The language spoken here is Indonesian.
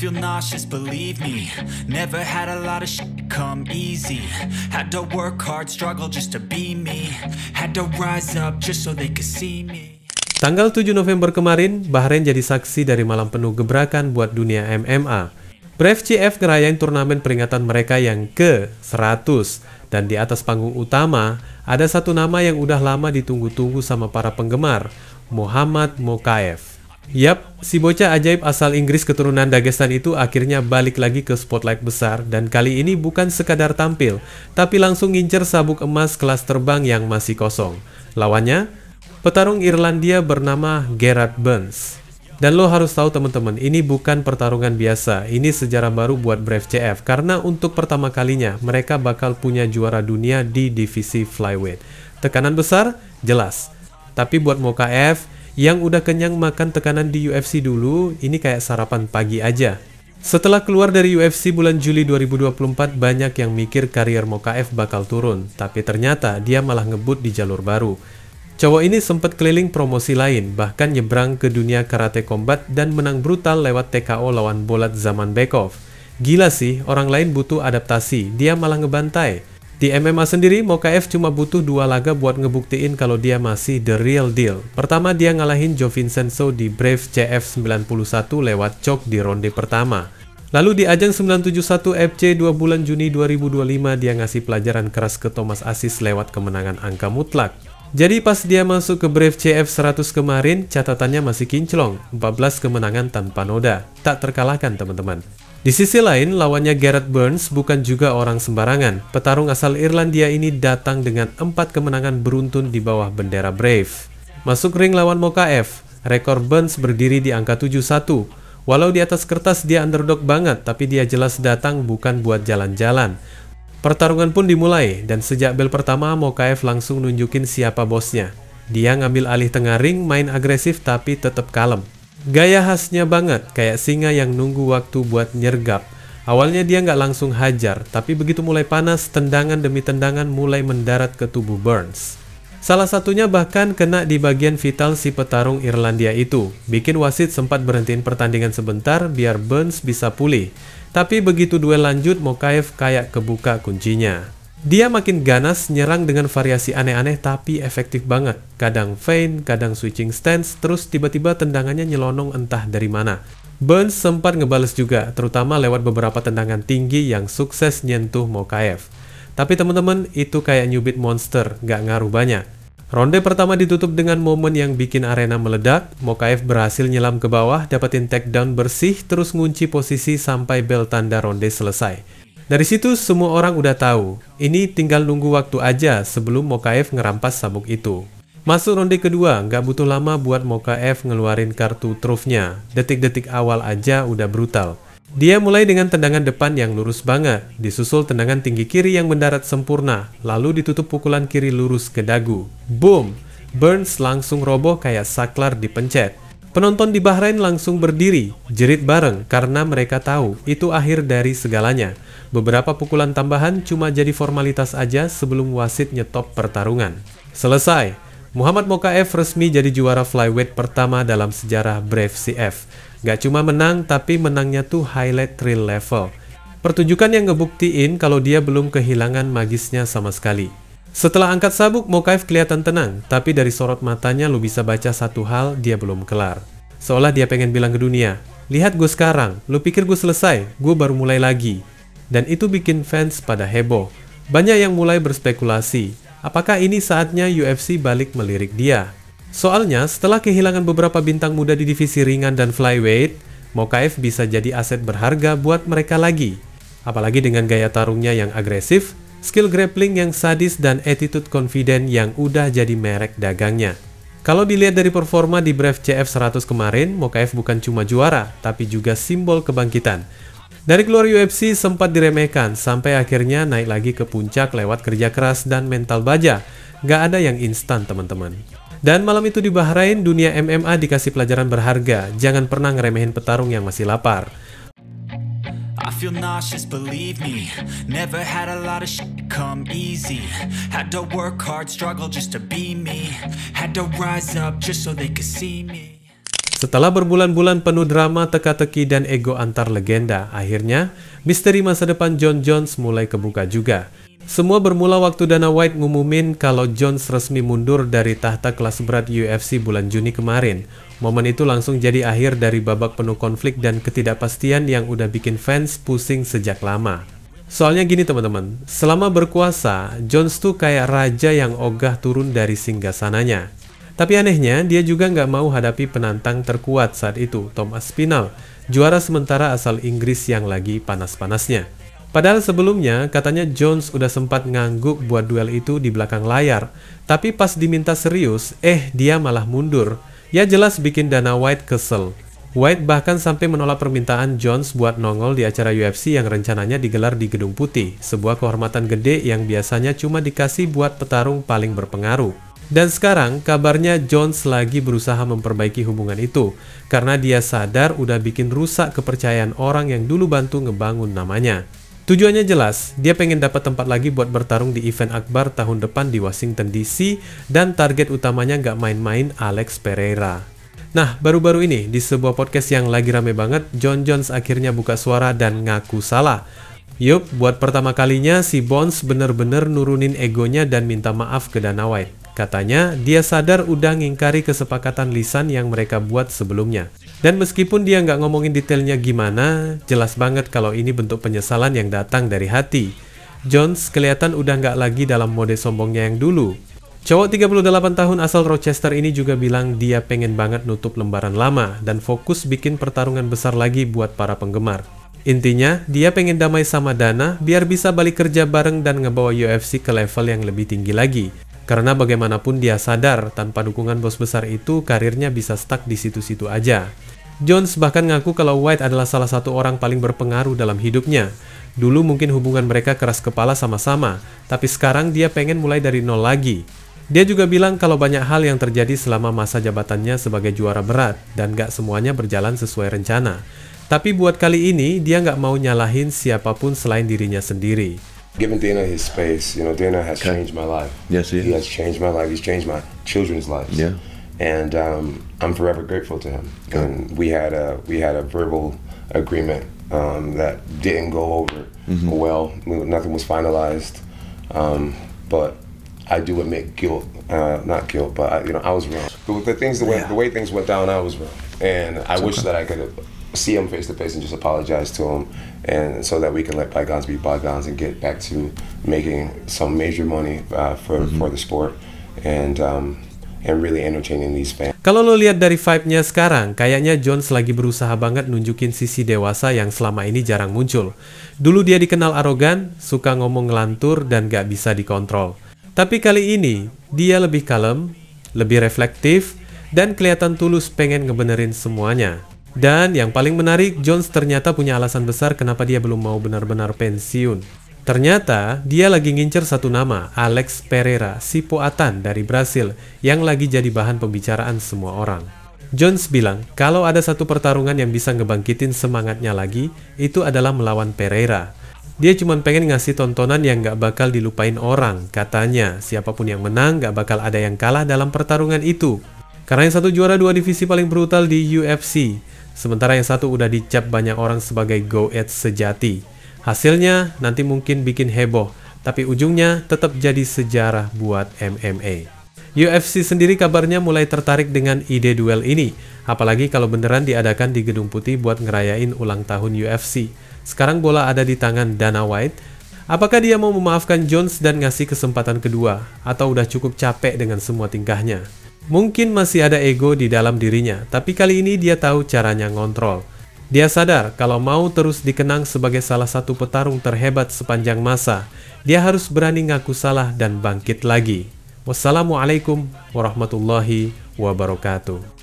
feel nauseous, believe me. Never had a lot of shit come easy. Had to work hard, struggle just to be me. Had to rise up just so they could see me. Tanggal 7 November kemarin, Bahrain jadi saksi dari malam penuh gebrakan buat dunia MMA. Brave CF ngerayain turnamen peringatan mereka yang ke-100. Dan di atas panggung utama, ada satu nama yang udah lama ditunggu-tunggu sama para penggemar, Muhammad Mokaev. Yap, si bocah ajaib asal Inggris keturunan Dagestan itu akhirnya balik lagi ke spotlight besar dan kali ini bukan sekadar tampil, tapi langsung ngincer sabuk emas kelas terbang yang masih kosong. Lawannya, petarung Irlandia bernama Gerard Burns. Dan lo harus tahu teman-teman, ini bukan pertarungan biasa, ini sejarah baru buat Brave CF karena untuk pertama kalinya mereka bakal punya juara dunia di divisi flyweight. Tekanan besar? Jelas. Tapi buat Mokaev yang udah kenyang makan tekanan di UFC dulu, ini kayak sarapan pagi aja. Setelah keluar dari UFC bulan Juli 2024, banyak yang mikir karier Mokaev bakal turun, tapi ternyata dia malah ngebut di jalur baru. Cowok ini sempat keliling promosi lain, bahkan nyebrang ke dunia karate combat dan menang brutal lewat TKO lawan Bolat Zamanbekov. Gila sih, orang lain butuh adaptasi, dia malah ngebantai. Di MMA sendiri, Mokaev cuma butuh 2 laga buat ngebuktiin kalau dia masih the real deal. Pertama, dia ngalahin Joe Vincenzo di Brave CF 91 lewat choke di ronde pertama. Lalu di ajang 971 FC 2 bulan Juni 2025, dia ngasih pelajaran keras ke Thomas Aziz lewat kemenangan angka mutlak. Jadi pas dia masuk ke Brave CF 100 kemarin, catatannya masih kinclong, 14 kemenangan tanpa noda. Tak terkalahkan teman-teman. Di sisi lain, lawannya Gerard Burns bukan juga orang sembarangan. Petarung asal Irlandia ini datang dengan 4 kemenangan beruntun di bawah bendera Brave. Masuk ring lawan Mokaev, rekor Burns berdiri di angka 7-1. Walau di atas kertas dia underdog banget, tapi dia jelas datang bukan buat jalan-jalan. Pertarungan pun dimulai, dan sejak bel pertama Mokaev langsung nunjukin siapa bosnya. Dia ngambil alih tengah ring, main agresif tapi tetap kalem. Gaya khasnya banget, kayak singa yang nunggu waktu buat nyergap. Awalnya dia nggak langsung hajar, tapi begitu mulai panas, tendangan demi tendangan mulai mendarat ke tubuh Burns. Salah satunya bahkan kena di bagian vital si petarung Irlandia itu, bikin wasit sempat berhentiin pertandingan sebentar biar Burns bisa pulih. Tapi begitu duel lanjut, Mokaev kayak kebuka kuncinya. Dia makin ganas, nyerang dengan variasi aneh-aneh tapi efektif banget. Kadang feint, kadang switching stance, terus tiba-tiba tendangannya nyelonong entah dari mana. Burns sempat ngebales juga, terutama lewat beberapa tendangan tinggi yang sukses nyentuh Mokaev. Tapi teman-teman, itu kayak nyubit monster, gak ngaruh banyak. Ronde pertama ditutup dengan momen yang bikin arena meledak. Mokaev berhasil nyelam ke bawah, dapetin takedown bersih, terus ngunci posisi sampai bel tanda ronde selesai. Dari situ semua orang udah tahu, ini tinggal nunggu waktu aja sebelum Mokaev ngerampas sabuk itu. Masuk ronde kedua, nggak butuh lama buat Mokaev ngeluarin kartu trufnya. Detik-detik awal aja udah brutal. Dia mulai dengan tendangan depan yang lurus banget, disusul tendangan tinggi kiri yang mendarat sempurna, lalu ditutup pukulan kiri lurus ke dagu. Boom! Burns langsung roboh kayak saklar dipencet. Penonton di Bahrain langsung berdiri, jerit bareng karena mereka tahu itu akhir dari segalanya. Beberapa pukulan tambahan cuma jadi formalitas aja sebelum wasit nyetop pertarungan. Selesai, Muhammad Mokaev resmi jadi juara flyweight pertama dalam sejarah Brave CF. Gak cuma menang, tapi menangnya tuh highlight thrill level. Pertunjukan yang ngebuktiin kalau dia belum kehilangan magisnya sama sekali. Setelah angkat sabuk, Mokaev kelihatan tenang, tapi dari sorot matanya lu bisa baca satu hal, dia belum kelar. Seolah dia pengen bilang ke dunia, lihat gue sekarang, lu pikir gue selesai, gue baru mulai lagi. Dan itu bikin fans pada heboh. Banyak yang mulai berspekulasi, apakah ini saatnya UFC balik melirik dia? Soalnya, setelah kehilangan beberapa bintang muda di divisi ringan dan flyweight, Mokaev bisa jadi aset berharga buat mereka lagi. Apalagi dengan gaya tarungnya yang agresif, skill grappling yang sadis, dan attitude confident yang udah jadi merek dagangnya. Kalau dilihat dari performa di Brave CF 100 kemarin, Mokaev bukan cuma juara, tapi juga simbol kebangkitan. Dari keluar UFC sempat diremehkan, sampai akhirnya naik lagi ke puncak lewat kerja keras dan mental baja. Gak ada yang instan teman-teman. Dan malam itu di Bahrain, dunia MMA dikasih pelajaran berharga. Jangan pernah ngeremehin petarung yang masih lapar. I feel nauseous, believe me. Never had a lot of shit come easy. Had to work hard, struggle just to be me. Had to rise up just so they could see me. Setelah berbulan-bulan penuh drama, teka-teki, dan ego antar legenda, akhirnya misteri masa depan Jon Jones mulai kebuka juga. Semua bermula waktu Dana White ngumumin kalau Jones resmi mundur dari tahta kelas berat UFC bulan Juni kemarin. Momen itu langsung jadi akhir dari babak penuh konflik dan ketidakpastian yang udah bikin fans pusing sejak lama. Soalnya gini teman-teman, selama berkuasa, Jones tuh kayak raja yang ogah turun dari singgasananya. Tapi anehnya, dia juga nggak mau hadapi penantang terkuat saat itu, Tom Aspinall, juara sementara asal Inggris yang lagi panas-panasnya. Padahal sebelumnya, katanya Jones udah sempat ngangguk buat duel itu di belakang layar, tapi pas diminta serius, dia malah mundur. Ya jelas bikin Dana White kesel. White bahkan sampai menolak permintaan Jones buat nongol di acara UFC yang rencananya digelar di Gedung Putih, sebuah kehormatan gede yang biasanya cuma dikasih buat petarung paling berpengaruh. Dan sekarang kabarnya Jones lagi berusaha memperbaiki hubungan itu karena dia sadar udah bikin rusak kepercayaan orang yang dulu bantu ngebangun namanya. Tujuannya jelas, dia pengen dapat tempat lagi buat bertarung di event akbar tahun depan di Washington DC dan target utamanya nggak main-main Alex Pereira. Nah, baru-baru ini di sebuah podcast yang lagi rame banget, Jon Jones akhirnya buka suara dan ngaku salah. Yup, buat pertama kalinya si Bones bener-bener nurunin egonya dan minta maaf ke Dana White. Katanya, dia sadar udah ngingkari kesepakatan lisan yang mereka buat sebelumnya. Dan meskipun dia nggak ngomongin detailnya gimana, jelas banget kalau ini bentuk penyesalan yang datang dari hati. Jones kelihatan udah nggak lagi dalam mode sombongnya yang dulu. Cowok 38 tahun asal Rochester ini juga bilang dia pengen banget nutup lembaran lama dan fokus bikin pertarungan besar lagi buat para penggemar. Intinya, dia pengen damai sama Dana biar bisa balik kerja bareng dan ngebawa UFC ke level yang lebih tinggi lagi. Karena bagaimanapun dia sadar, tanpa dukungan bos besar itu, karirnya bisa stuck di situ-situ aja. Jones bahkan ngaku kalau White adalah salah satu orang paling berpengaruh dalam hidupnya. Dulu mungkin hubungan mereka keras kepala sama-sama, tapi sekarang dia pengen mulai dari nol lagi. Dia juga bilang kalau banyak hal yang terjadi selama masa jabatannya sebagai juara berat, dan gak semuanya berjalan sesuai rencana. Tapi buat kali ini, dia gak mau nyalahin siapapun selain dirinya sendiri. Giving Dana his space, Dana has changed my life. Yes, he has changed my life. He's changed my children's lives. Yeah, and I'm forever grateful to him. And we had a verbal agreement that didn't go over well. Nothing was finalized, but I do admit guilt, not guilt, but I was wrong. The way things went down, I was wrong, and I wish that I could see him face to face and just apologize to him, and so that we can let bygones be bygones and get back to making some major money for the sport and really entertaining these fans. Kalau lo lihat dari vibe-nya sekarang, kayaknya Jones lagi berusaha banget nunjukin sisi dewasa yang selama ini jarang muncul. Dulu dia dikenal arogan, suka ngomong ngelantur dan gak bisa dikontrol. Tapi kali ini, dia lebih kalem, lebih reflektif, dan kelihatan tulus pengen ngebenerin semuanya. Dan yang paling menarik, Jones ternyata punya alasan besar kenapa dia belum mau benar-benar pensiun. Ternyata, dia lagi ngincer satu nama, Alex Pereira, si Poatan dari Brasil, yang lagi jadi bahan pembicaraan semua orang. Jones bilang, kalau ada satu pertarungan yang bisa ngebangkitin semangatnya lagi, itu adalah melawan Pereira. Dia cuma pengen ngasih tontonan yang gak bakal dilupain orang, katanya. Siapapun yang menang, gak bakal ada yang kalah dalam pertarungan itu. Karena yang satu juara 2 divisi paling brutal di UFC, sementara yang satu udah dicap banyak orang sebagai goat sejati. Hasilnya nanti mungkin bikin heboh, tapi ujungnya tetap jadi sejarah buat MMA. UFC sendiri kabarnya mulai tertarik dengan ide duel ini, apalagi kalau beneran diadakan di Gedung Putih buat ngerayain ulang tahun UFC. Sekarang bola ada di tangan Dana White. Apakah dia mau memaafkan Jones dan ngasih kesempatan kedua, atau udah cukup capek dengan semua tingkahnya? Mungkin masih ada ego di dalam dirinya, tapi kali ini dia tahu caranya ngontrol. Dia sadar kalau mau terus dikenang sebagai salah satu petarung terhebat sepanjang masa, dia harus berani ngaku salah dan bangkit lagi. Wassalamualaikum warahmatullahi wabarakatuh.